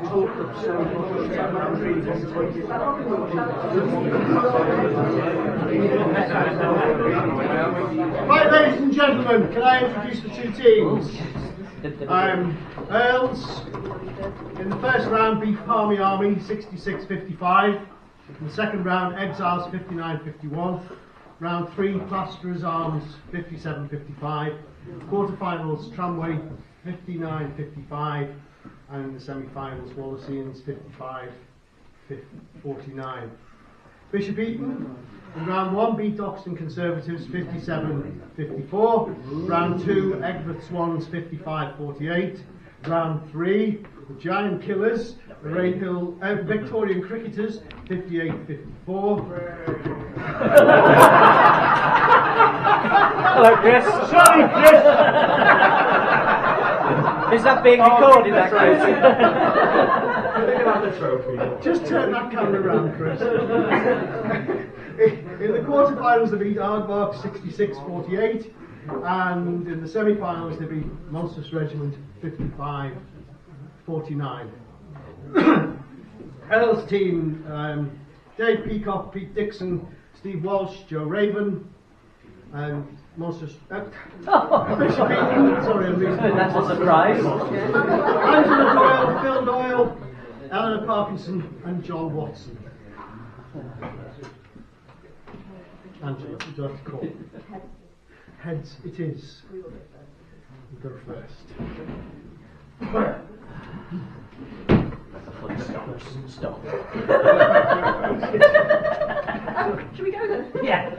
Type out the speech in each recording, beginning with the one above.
Right, ladies and gentlemen, can I introduce the two teams? Earles, in the first round, beat Palmy Army 66-55. In the second round, Exiles 59-51. Round 3, Plasterers Arms 57-55. Quarterfinals, Tramway 59-55. And in the semi-finals, Wallaceians 55-49. Bishop Eaton in round 1 beat Oxton Conservatives 57-54. Round 2, Egberth Swans 55-48. Round 3, the Giant Killers, the Rainhill Victorian Cricketers 58-54. Hello, Chris. Sorry, Chris. Is that being recorded, that Chris? Just turn that camera around, Chris. In the quarterfinals, they beat Aardvark 66-48, and in the semi-finals, they beat Monsters Regiment 55-49. Earls team: Dave Peacock, Pete Dixon, Steve Walsh, Joe Raven, and Monsters. Bishop Eaton. Sorry, I'm losing. That's a surprise. Angela Doyle, Phil Doyle, Eleanor Parkinson, and John Watson. Angela, would you like to call? Heads it is. You go first. Stop. Should we go then? Yeah.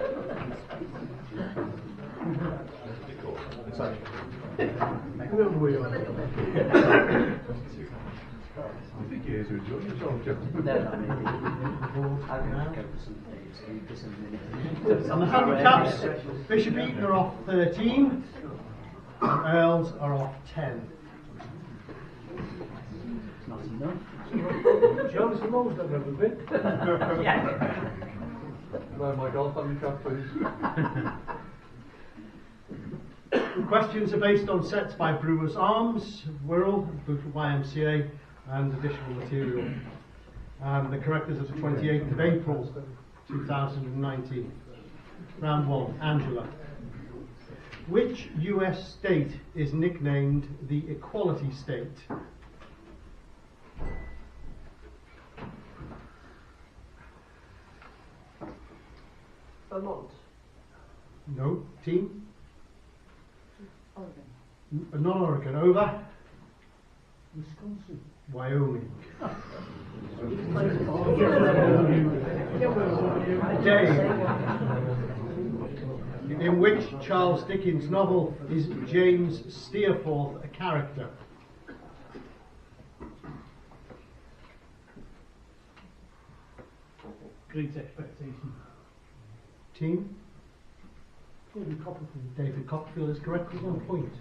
And the handicaps, Bishop Eaton are off 13, and Earls are off 10. Not enough. John is the most I've ever been. Yeah. My golf handicap, please. Questions are based on sets by Brewers Arms, Wirral, Bootle YMCA, and additional material. The correctors are the 28th of April 2019. Round 1, Angela. Which US state is nicknamed the Equality State? Vermont. No. Team? Oregon. Non-Oregon. Over. Wisconsin. Wyoming. Dave. In which Charles Dickens novel is James Steerforth a character? Great Expectation. Team? David Copperfield. David Copperfield is correct with 1 point.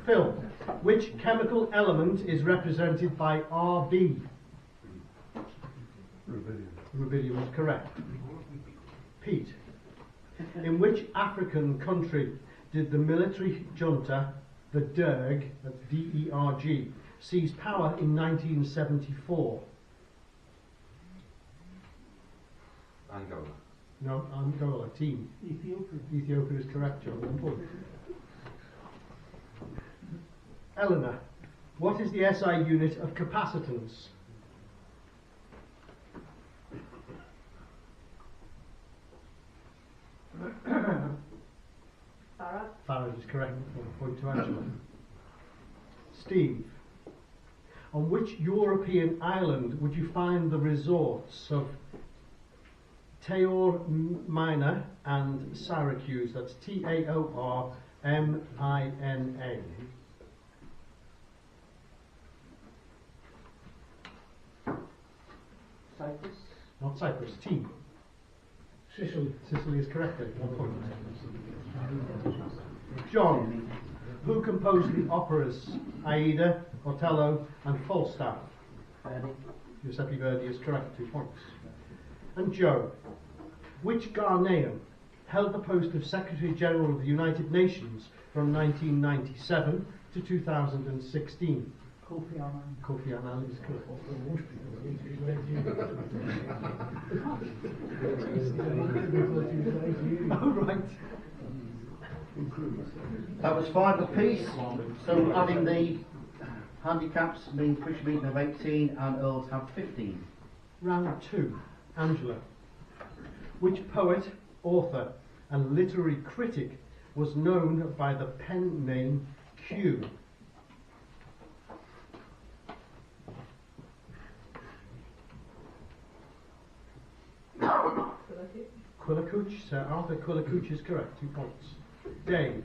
Phil, which chemical element is represented by Rb? Rubidium is correct. Pete, in which African country did the military junta, the Derg, that's D-E-R-G, seize power in 1974? Angola. No, Angola. Team. Ethiopia. Ethiopia is correct, John. 1 point. Eleanor, what is the SI unit of capacitance? Farad is correct. 1 point to Angela. Steve, on which European island would you find the resorts of Taormina and Syracuse? That's Taormina. Cyprus. Not Cyprus. Team. Sicily. Sicily is correct. 1 point. John, who composed the operas Aida, Othello, and Falstaff? Giuseppe Verdi is correct. 2 points. And Joe, which Ghanaian held the post of Secretary General of the United Nations from 1997 to 2016? Kofi Annan. Kofi Annan is correct. Oh, right. That was 5 apiece, so adding the handicaps means Bishop Eaton have 18 and Earls have 15. Round 2. Angela. Which poet, author, and literary critic was known by the pen name Q? Quillicuch. Sir Arthur Quillicuch is correct. 2 points. Dave.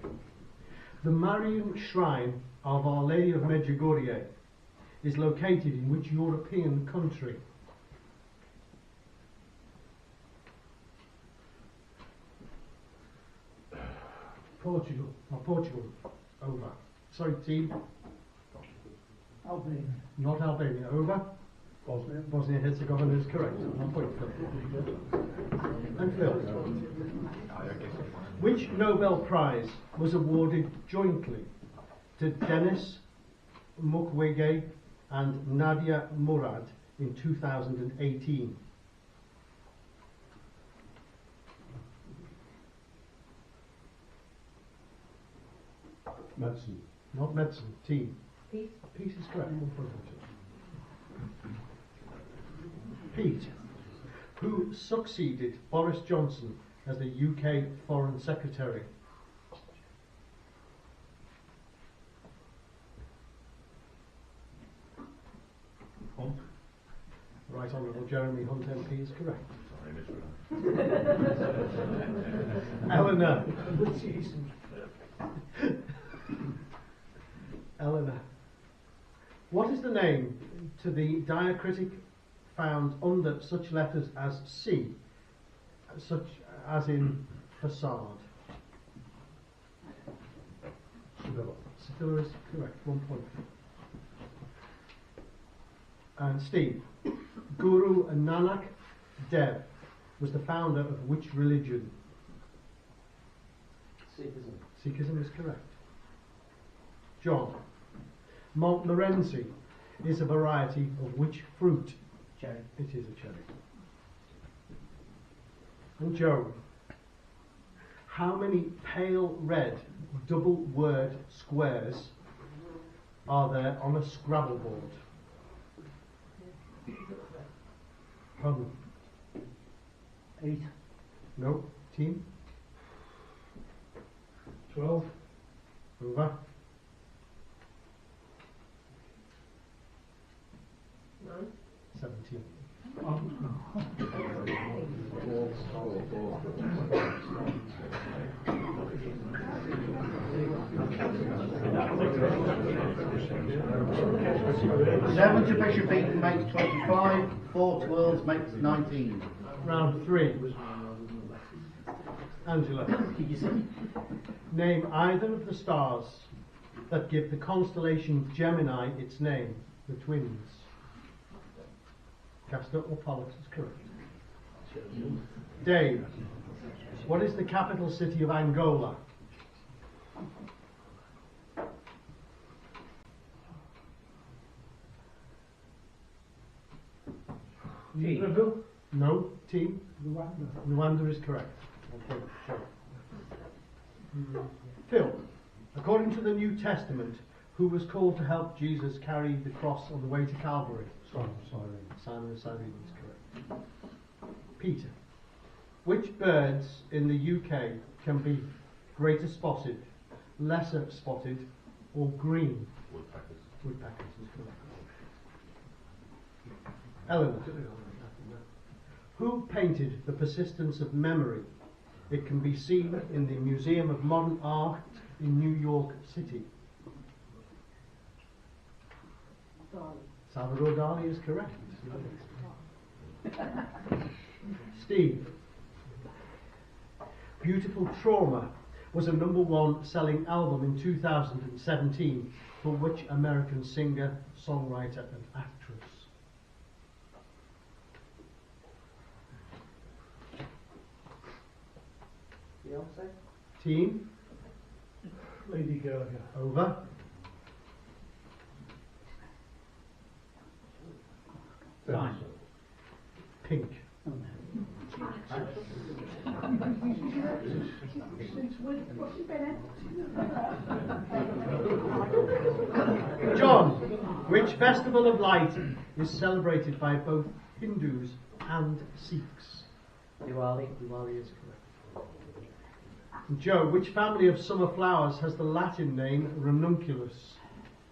The Marian Shrine of Our Lady of Medjugorje is located in which European country? Portugal. Portugal. Over. Sorry, team. Albania. Not Albania. Over. Bosnia. Bosnia-Herzegovina is correct. 1 point, Phil. And Phil. Which Nobel Prize was awarded jointly to Denis Mukwege and Nadia Murad in 2018? Medicine. Not medicine. Team. Peace. Peace is correct. 1 point. Pete, who succeeded Boris Johnson as the UK Foreign Secretary? Hunt. Right Honourable Jeremy Hunt MP is correct. Eleanor. Eleanor. What is the name to the diacritic found under such letters as C, such as in facade? Sevilla is correct. 1 point. And Steve. Guru Nanak Dev was the founder of which religion? Sikhism. Sikhism is correct. John. Montmorency is a variety of which fruit? Cherry. It is a cherry. And Joe. How many pale red double word squares are there on a Scrabble board? Pardon? 8. No. Team? 12. Over. 9. 17. Seven to Bishop Eaton makes 25, 4 to Earls makes 19. Round 3. Angela. Name either of the stars that give the constellation Gemini its name, the twins. Castor or Pollux is correct. Dave. What is the capital city of Angola? Libreville. No. Team? Rwanda. Rwanda is correct. Okay, sure. Phil. According to the New Testament, who was called to help Jesus carry the cross on the way to Calvary? Sorry. Simon of Cyrene is correct. Peter. Which birds in the UK can be greater spotted, lesser spotted, or green? Woodpeckers. Woodpeckers is correct. Eleanor. Who painted The Persistence of Memory? It can be seen in the Museum of Modern Art in New York City. Salvador Dali is correct. Steve. Beautiful Trauma was a #1 selling album in 2017 for which American singer, songwriter and actress? Beyonce. Team? Lady Gaga. Over. Fine. Pink. Oh, no. John, which festival of light is celebrated by both Hindus and Sikhs? Diwali. Diwali is correct. Joe, which family of summer flowers has the Latin name ranunculus?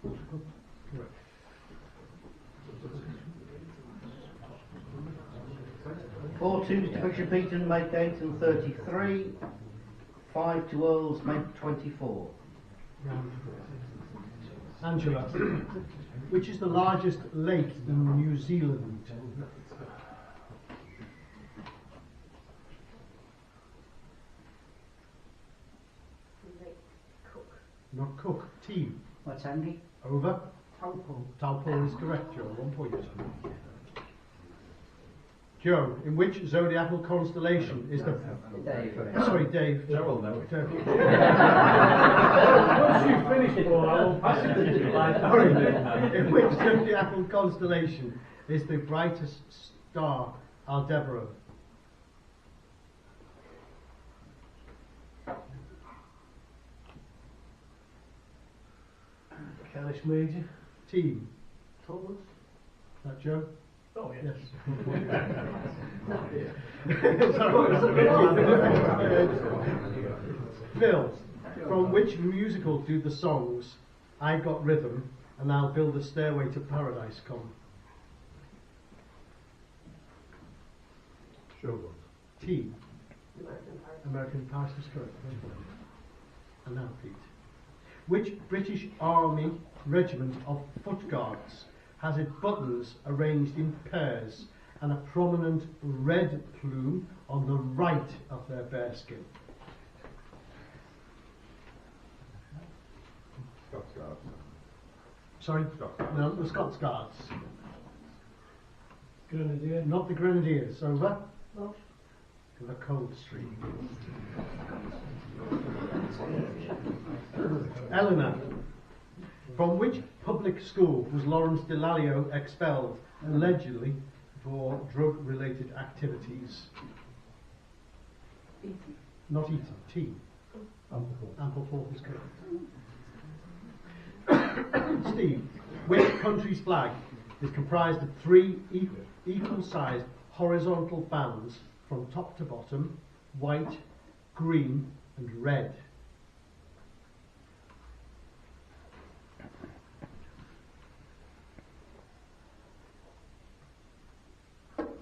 Correct. 4-2 to Bishop Eaton, make Eaton 33. 5 to Earles, make 24. Angela, which is the largest lake in New Zealand? Not Cook. Team. What's Andy? Over. Taupo is correct, Joe. 1 point. Joe, in which zodiacal constellation is the... Dave. Sorry, Dave. Gerald, no. Dave. Once you finish, Paul, I will pass it to you. Sorry. In which zodiacal constellation is the brightest star Aldebaran? Kellish Major. Team. Thomas. Is that Joe? Oh, yes. Phil, from which musical do the songs I Got Rhythm and I'll Build a Stairway to Paradise come? Showboat. T. American Paris is correct. And now Pete. Which British Army regiment of Foot Guards has its buttons arranged in pairs and a prominent red plume on the right of their bearskin? Scots Guards. Sorry? Scots Guards. No, the Scots Guards. Grenadier. Not the Grenadiers. Over. The Coldstream. Eleanor, from which public school was Lawrence Delalio expelled, allegedly for drug-related activities? Not Eaton. T. Ampleforth is correct. Steve, which country's flag is comprised of 3 equal-sized horizontal bands from top to bottom, white, green and red?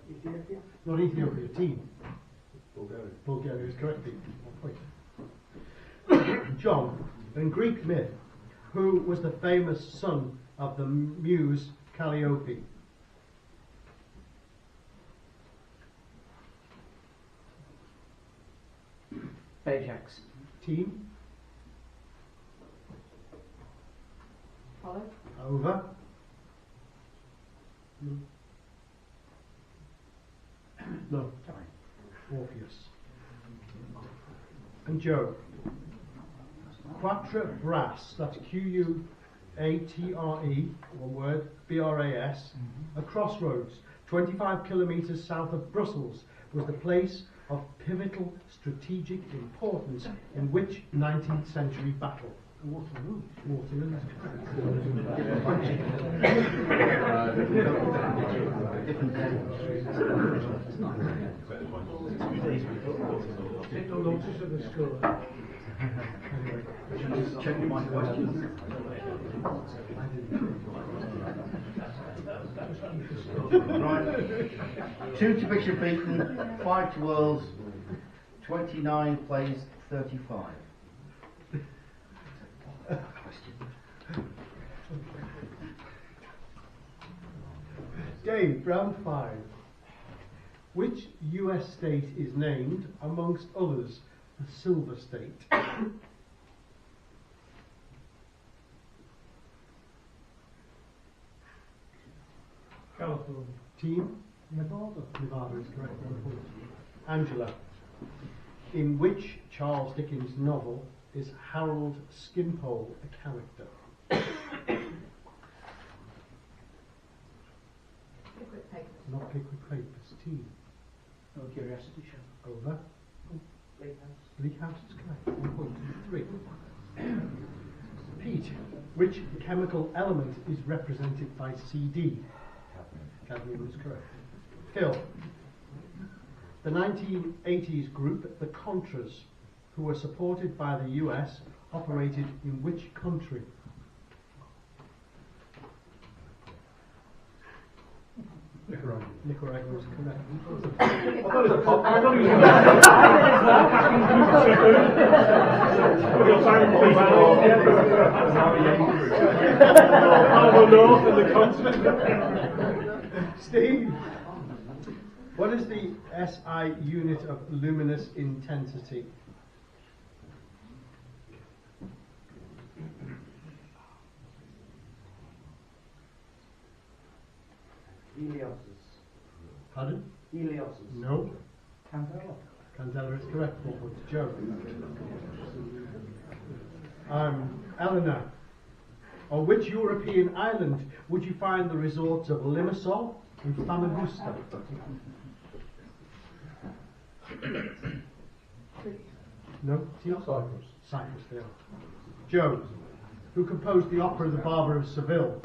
Ethiopia. Not Ethiopia. Team. Bulgaria. Bulgaria is correct. 1 point. John, in Greek myth, who was the famous son of the muse Calliope? Ajax. Team. Follow. Over. No. Orpheus. And Joe. Quatre Brass, that's Q-U-A-T-R-E, 1 word, B-R-A-S, a crossroads, 25 kilometres south of Brussels, was the place of pivotal strategic importance in which 19th century battle? Waterloo. Waterloo. Take no notice of the score. Just check my questions. Right. 2 to Bishop Eaton, 5 to Earles, 29 plays 35. Dave, round 5. Which US state is named, amongst others, the Silver State? California. Team? Nevada. Nevada is correct. 1 point. Angela, in which Charles Dickens novel is Harold Skimpole a character? Quick paper. papers. Team. No Curiosity Show. Over. Bleak House is correct. 1.23. Pete, which chemical element is represented by CD? Cadmium is correct. Phil, the 1980s group, the Contras, who were supported by the US, operated in which country? Nicaragua. Nicaragua is correct. I thought it was a pop. I thought it was north in the continent. Steve, what is the SI unit of luminous intensity? Helios's. Pardon? Helios's. No. Candela. Candela is correct. 4 points. Joe. Eleanor, on which European island would you find the resorts of Limassol and Famagusta? No? Cyprus. Cyprus, they are. Joe, who composed the opera The Barber of Seville?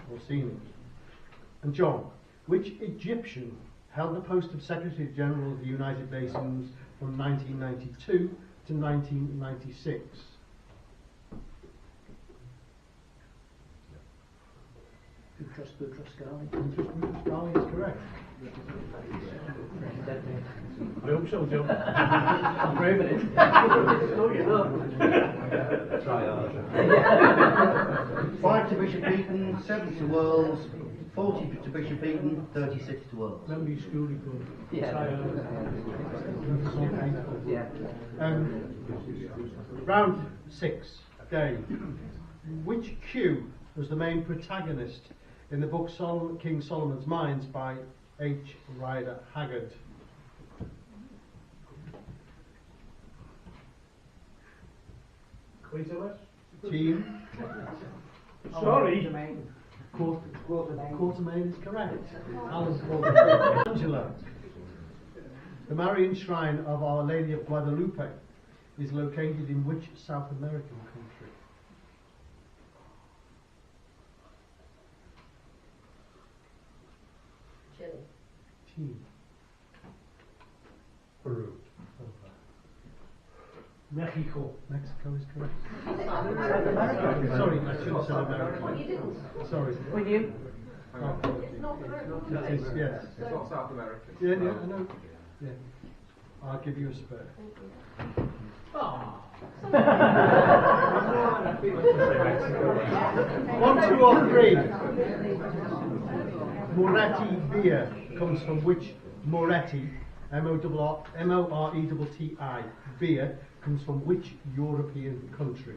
Rossini. And John, which Egyptian held the post of Secretary General of the United Nations from 1992 to 1996? Boutros Ghali. Boutros Ghali is correct. I hope so, Joe. I'm proving it. No, you're not. 5 to Bishop Eaton, 7 to Earles, 40 to Bishop Eaton, 36 to Earles. Remember your school report? Yeah. Round 6, Dave. Which Q was the main protagonist in the book King Solomon's Mines by H. Rider Haggard? Team. Sorry. Quartermain is correct. Alan Quartermain. Angela. The Marian Shrine of Our Lady of Guadalupe is located in which South American country? Chile. Team. Peru. Mexico. Mexico is correct. America. Sorry, I should have said America. You didn't. Sorry. With you? Oh, It's not America. it is, yes. It's not South America. Yeah, I know. Yeah. I'll give you a spare. One, two, or three. Moretti beer comes from which Moretti? M-O-R-E-T-T-I. Beer comes from which European country?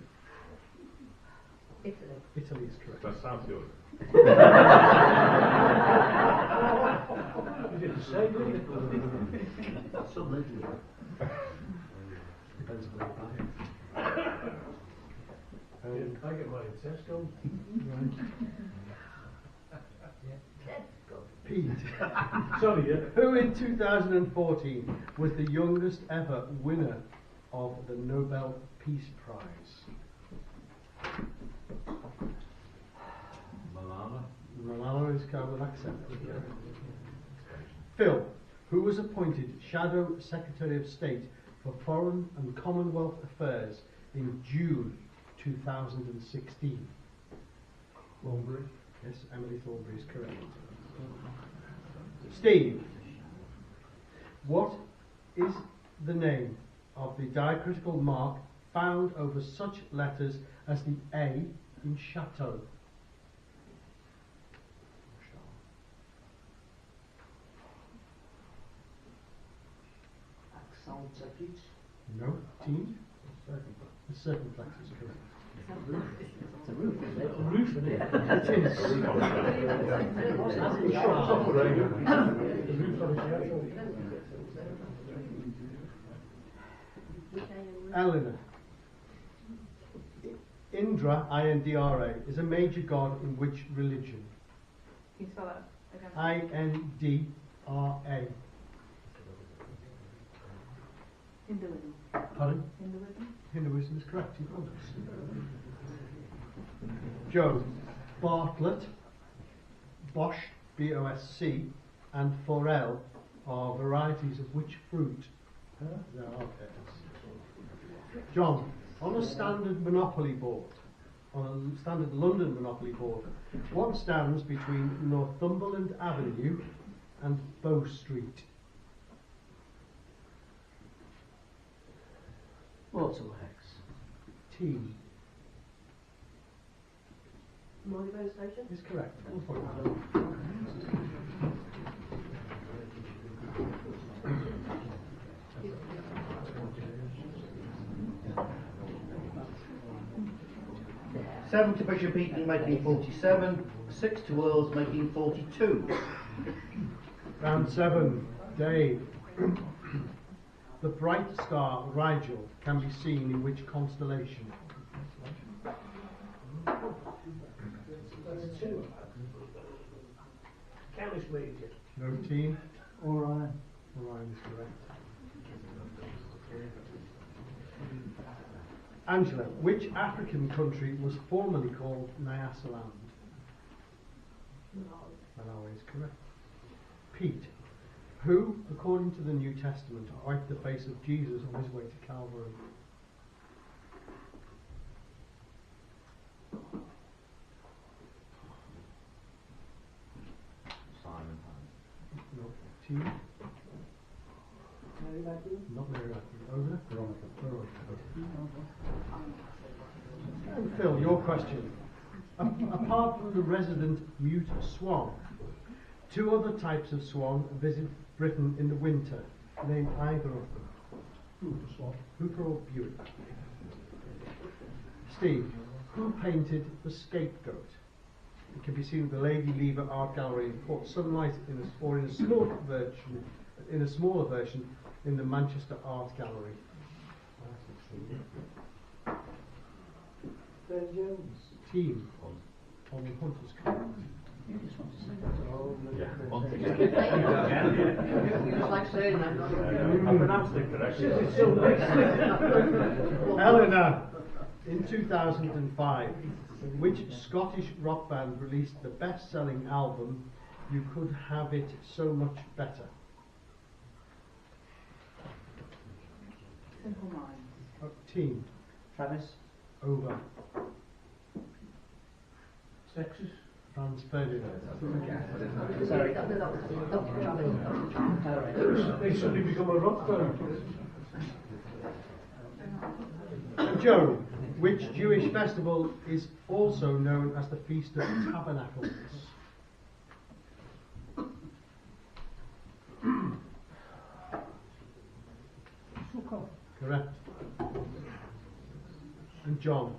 Italy. Italy is correct. That's South Europe. You didn't say, did you? Sub-legend. Depends on where you buy it. I get mine in Tesco. Pete. Sorry, yeah. Who in 2014 was the youngest ever winner of the Nobel Peace Prize? Malala is covered with accent. Phil, who was appointed Shadow Secretary of State for Foreign and Commonwealth Affairs in June 2016? Thornbury. Yes, Emily Thornbury is correct. Steve, what is the name of the diacritical mark found over such letters as the A in Chateau? Accent circuit. No. Team? The circumflex is correct. It's a roof, isn't it? It's a roof, isn't it? It is. The shop's operating. The roof's on the shop. Eleanor. Indra, I-N-D-R-A, is a major god in which religion? Can you spell that again? I-N-D-R-A. Hinduism. Pardon? Hinduism. Hinduism is correct. You've got it. Joe, Bartlett, Bosch, B-O-S-C, and Forel are varieties of which fruit? No, okay. John, on a standard Monopoly board, on a standard London Monopoly board, what stands between Northumberland Avenue and Bow Street? Waterworks. T Marylebone Station. is correct. 1 point. 7 to Bishop Eaton, making 47. 6 to Earles, making 42. Round 7, Dave. The bright star Rigel can be seen in which constellation? That's 2. Chemist major. No team. Orion. Orion is correct. Angela, which African country was formerly called Nyasaland? Malawi is correct. Pete, who, according to the New Testament, wiped the face of Jesus on his way to Calvary? Simon. No. Team? Mary Magdalene. Not Mary Magdalene. Over? Veronica. And Phil, your question. Apart from the resident mute swan, 2 other types of swan visit Britain in the winter. Name either of them. Hooper swap. Hooper or Buick? Steve, who painted The Scapegoat? It can be seen at the Lady Lever Art Gallery in Port Sunlight in a smaller version in the Manchester Art Gallery. Ben Jones. Team. Only Hunter's correct. You just want to say that. You just like saying that. I pronounced it correctly. It's so nice. Eleanor, in 2005, which Scottish rock band released the best-selling album, You Could Have It So Much Better? Simple Minds. Team. Travis. Over. Texas. Franz Ferdinand. Sorry. They suddenly become a rock band. Joe, which Jewish festival is also known as the Feast of Tabernacles? Correct. And John,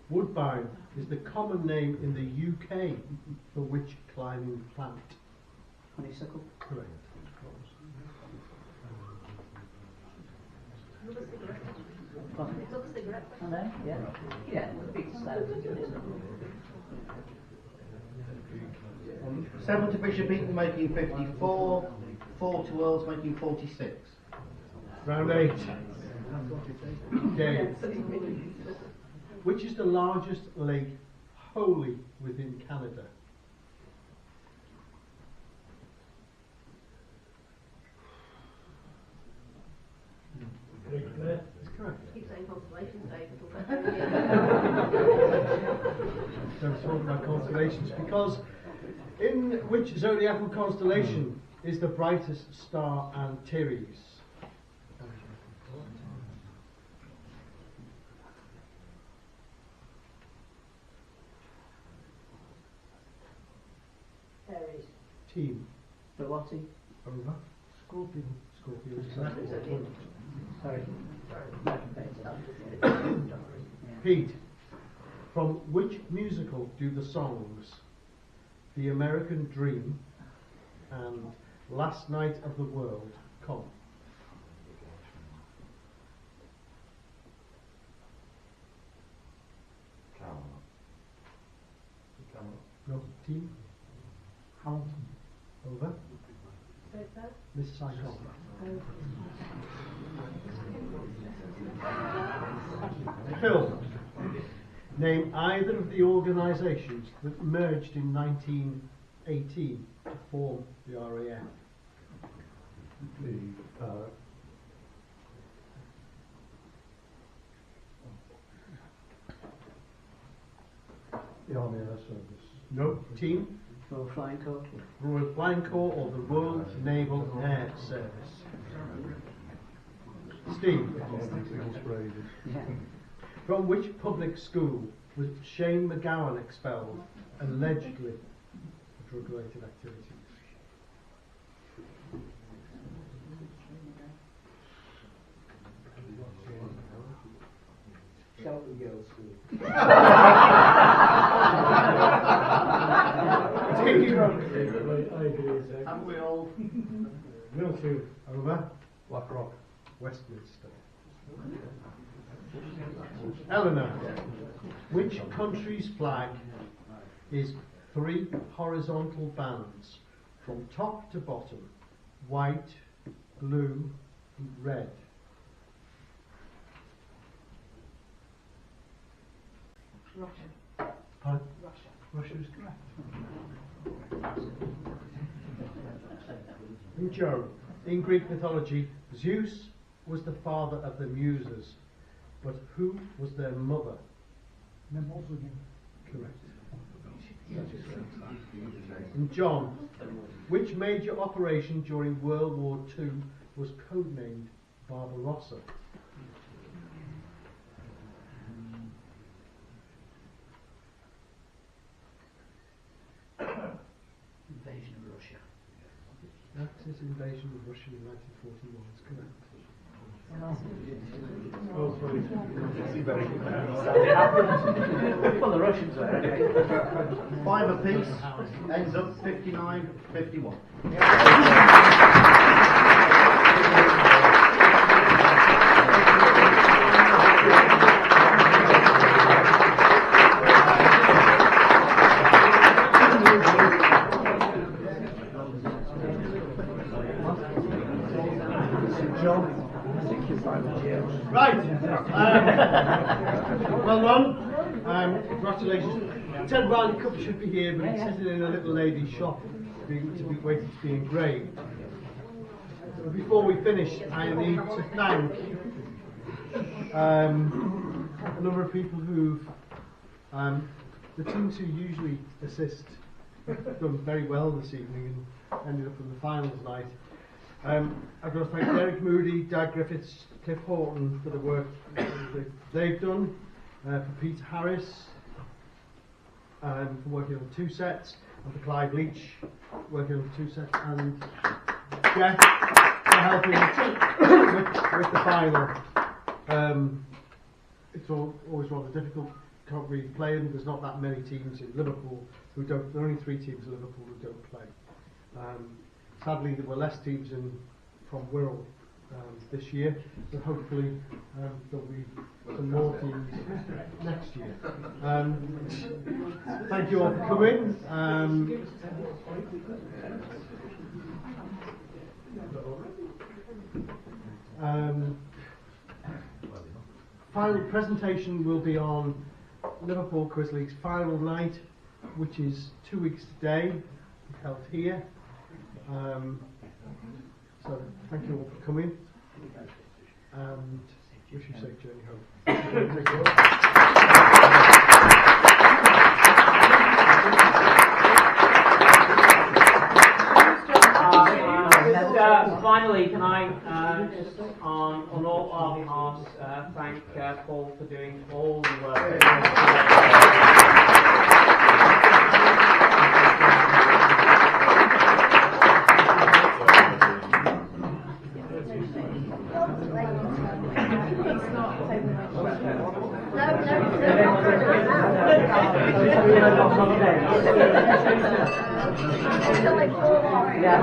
woodbine is the common name in the UK for which climbing plant? Honeysuckle. Correct. It's not a cigarette. I know, yeah. Yeah, the big slow. 7 to Bishop Eaton, making 54. 4 to Earles, making 46. Round 8. Dave. Which is the largest lake wholly within Canada? Great Clare. That's correct. Keep saying constellations, Dave. Don't talk about constellations because in which zodiacal constellation is the brightest star Antares? Aries. Team. Bellotti. Over. Scorpion. Scorpio is correct. Sorry. Pete. From which musical do the songs The American Dream and Last Night of the World come? No, team. Over. Miss Cycle. Phil, name either of the organisations that merged in 1918 to form the RAF. The Army Air Service. No. Team? Royal Flying Corps. Royal Flying Corps or the Royal Naval Air Service. Steve? Yeah. From which public school was Shane McGowan expelled, allegedly for drug-related activities? Shelton Girls School. I agree, Zach. And we all... Mill 2. Over. Blackrock. Westminster. Eleanor, which country's flag is 3 horizontal bands from top to bottom, white, blue, and red? Russia. Pardon? Russia. Russia is correct. And Joe, in Greek mythology, Zeus was the father of the Muses, but who was their mother? Correct. And John, which major operation during World War II was codenamed Barbarossa? Invasion of Russia. Axis invasion of Russia in 1941 is correct. Well, the Russians were anyway. 5 apiece, ends up 59-51. Right. Well done. Congratulations. Ted Riley Cup should be here, but he's sitting in a little lady's shop waiting to be engraved. But before we finish, I need to thank a number of people who've the teams who usually assist have done very well this evening and ended up in the finals night. I've got to thank Derek Moody, Dag Griffiths, Cliff Horton for the work that they've done, for Peter Harris for working on 2 sets, and for Clive Leach working on 2 sets, and Jeff for helping with the final. It's always rather difficult, can't really play them. There's not that many teams in Liverpool who don't, there are only 3 teams in Liverpool who don't play. Sadly, there were less teams from Wirral this year, so hopefully there'll be some more teams next year. Thank you all for coming. Final presentation will be on Liverpool Quiz League's final night, which is 2 weeks today, held here. So thank you all for coming, and wish you a safe journey home. Finally, can I just on all our behalves thank Paul for doing all the work. Yeah.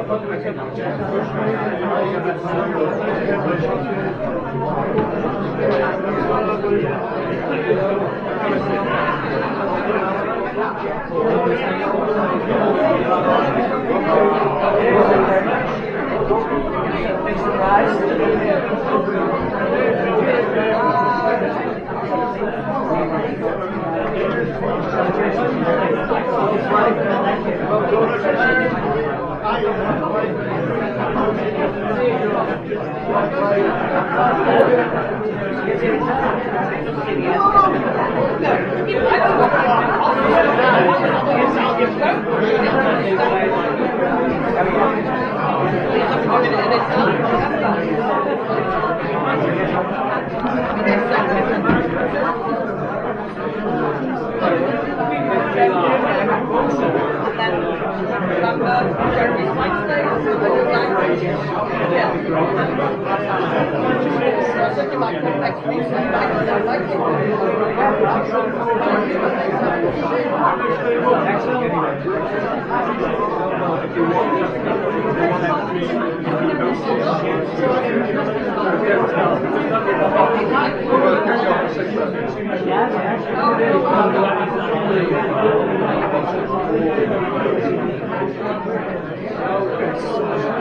You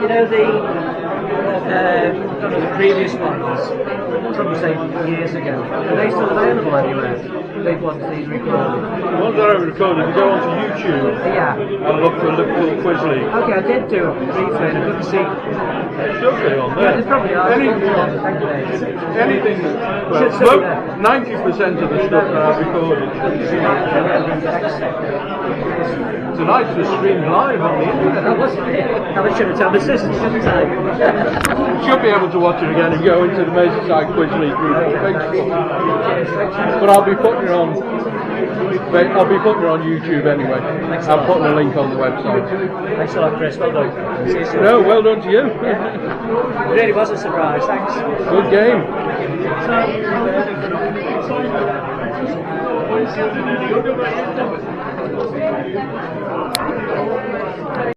know the previous ones, from say years ago, are they still available anywhere? Big ones, these recorded. The ones that I've recorded, if you go onto YouTube Yeah. and look for Liverpool Quiz League. Okay, I did do it briefly and I couldn't see. Should be on Yeah, there. there's probably are. Anything Should that, be well, there. 90% of the stuff that I've recorded. Tonight's was streamed live on the internet. I should have told my sister, shouldn't I? You should be able to watch it again if you go into the Merseyside Quiz League group on Facebook. But I'll be putting it on YouTube anyway. I'm putting a link on the website. Thanks a lot, Chris. Well done. See you soon. No, well done to you. It really was a surprise. Thanks. Good game.